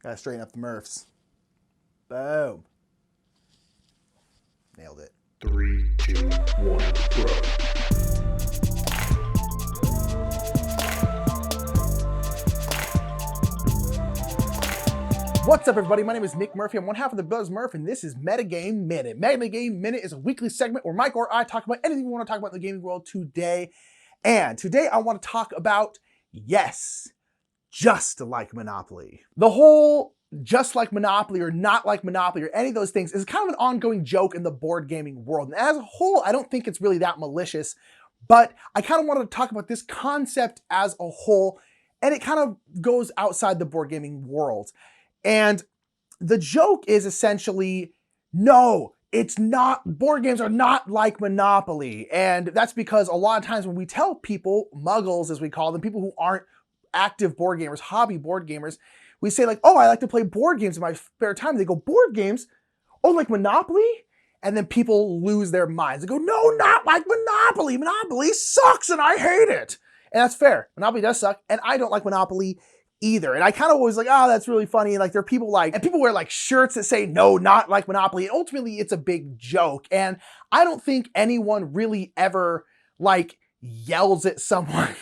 Gotta straighten up the Murphs. Boom. Nailed it. 3, 2, 1, go. What's up, everybody? My name is Nick Murphy. I'm one half of the Buzz Murph, and this is Metagame Minute. Metagame Minute is a weekly segment where Mike or I talk about anything we want to talk about in the gaming world today. And today I want to talk about, yes, just like Monopoly. The whole just like Monopoly or not like Monopoly or any of those things is kind of an ongoing joke in the board gaming world. And as a whole, I don't think it's really that malicious, but I kind of wanted to talk about this concept as a whole, and it kind of goes outside the board gaming world. And the joke is essentially, no, it's not, board games are not like Monopoly. And that's because a lot of times when we tell people, muggles as we call them, people who aren't active board gamers, hobby board gamers, we say like, oh, I like to play board games in my spare time. They go, board games? Oh, like Monopoly? And then people lose their minds. They go, no, not like Monopoly. Monopoly sucks and I hate it. And that's fair. Monopoly does suck and I don't like Monopoly either. And I kind of always like, oh, that's really funny. And like there are people like, and people wear like shirts that say, no, not like Monopoly. And ultimately it's a big joke. And I don't think anyone really ever like yells at someone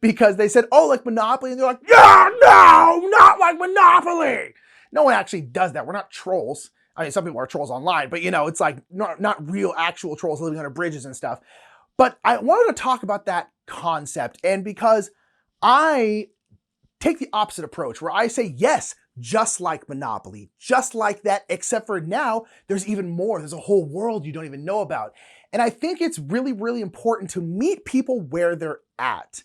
because they said, oh, like Monopoly. And they're like, yeah, no, not like Monopoly. No one actually does that. We're not trolls. I mean, some people are trolls online, but you know, it's like not real actual trolls living under bridges and stuff. But I wanted to talk about that concept. And because I take the opposite approach where I say, yes, just like Monopoly, just like that, except for now, there's even more. There's a whole world you don't even know about. And I think it's really, really important to meet people where they're at.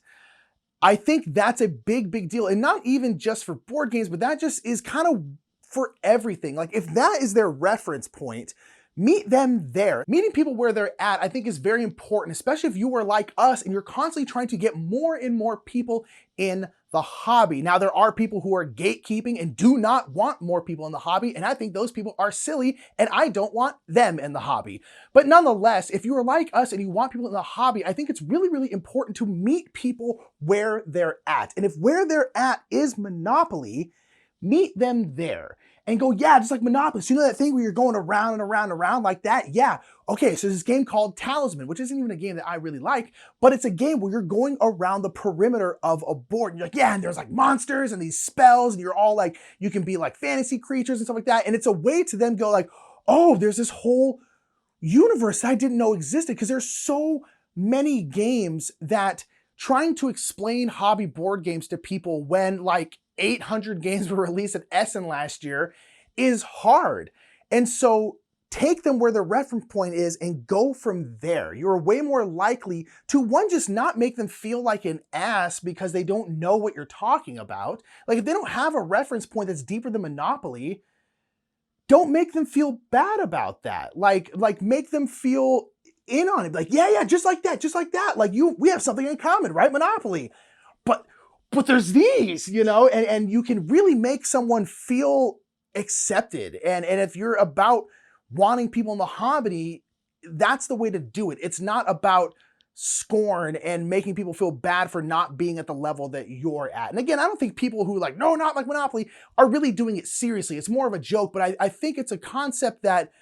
I think that's a big, big deal. And not even just for board games, but that just is kind of for everything. Like if that is their reference point, meet them there. Meeting people where they're at, I think is very important, especially if you are like us and you're constantly trying to get more and more people in the hobby. Now, there are people who are gatekeeping and do not want more people in the hobby, and I think those people are silly, and I don't want them in the hobby. But nonetheless, if you are like us and you want people in the hobby, I think it's really, really important to meet people where they're at. And if where they're at is Monopoly, meet them there. And go, yeah, just like Monopoly. So you know that thing where you're going around and around and around like that? Yeah. Okay, so there's this game called Talisman, which isn't even a game that I really like, but it's a game where you're going around the perimeter of a board. And you're like, yeah, and there's like monsters and these spells, and you're all like, you can be like fantasy creatures and stuff like that. And it's a way to then go like, oh, there's this whole universe I didn't know existed, because there's so many games that trying to explain hobby board games to people when like 800 games were released at Essen last year is hard. And so take them where the reference point is and go from there. You're way more likely to, one, just not make them feel like an ass because they don't know what you're talking about. Like if they don't have a reference point that's deeper than Monopoly, don't make them feel bad about that. Like make them feel in on it. Like, yeah, just like that, just like that. Like we have something in common, right? Monopoly. But there's these, you know, and you can really make someone feel accepted. And if you're about wanting people in the hobby, that's the way to do it. It's not about scorn and making people feel bad for not being at the level that you're at. And again, I don't think people who like, no, not like Monopoly, are really doing it seriously. It's more of a joke, but I think it's a concept that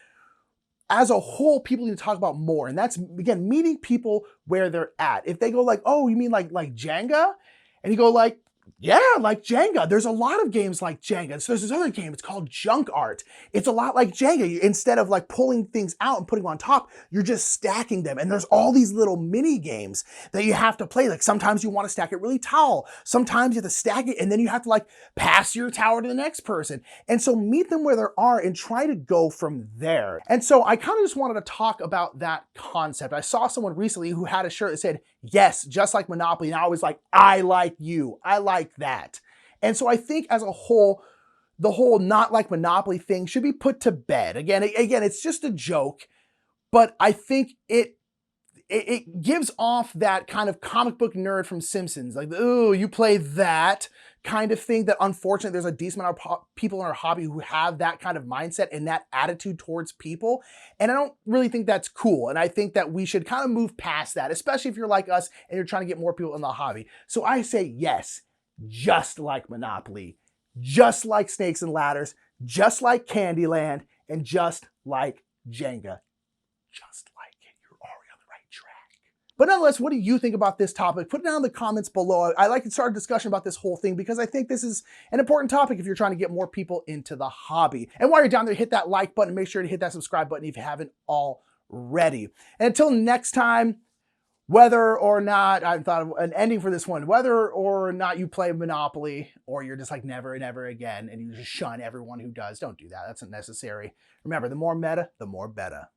as a whole, people need to talk about more. And that's, again, meeting people where they're at. If they go like, oh, you mean like Jenga? And you go like, yeah, like Jenga. There's a lot of games like Jenga. So there's this other game, it's called Junk Art. It's a lot like Jenga. Instead of like pulling things out and putting them on top, you're just stacking them. And there's all these little mini games that you have to play. Like sometimes you want to stack it really tall. Sometimes you have to stack it and then you have to like pass your tower to the next person. And so meet them where they are and try to go from there. And so I kind of just wanted to talk about that concept. I saw someone recently who had a shirt that said, yes, just like Monopoly. And I was like, I like you. I like that. And so I think as a whole, the whole not like Monopoly thing should be put to bed. Again, it's just a joke, but I think it gives off that kind of comic book nerd from Simpsons. Like, ooh, you play that kind of thing that unfortunately there's a decent amount of people in our hobby who have that kind of mindset and that attitude towards people. And I don't really think that's cool. And I think that we should kind of move past that, especially if you're like us and you're trying to get more people in the hobby. So I say, yes, just like Monopoly, just like Snakes and Ladders, just like Candyland, and just like Jenga. Just like it. You're already on the right track. But nonetheless, what do you think about this topic? Put it down in the comments below. I like to start a discussion about this whole thing because I think this is an important topic if you're trying to get more people into the hobby. And while you're down there, hit that like button. Make sure to hit that subscribe button if you haven't already. And until next time, whether or not, I thought of an ending for this one, whether or not you play Monopoly or you're just like never and ever again and you just shun everyone who does, don't do that. That's unnecessary. Remember, the more meta, the more beta.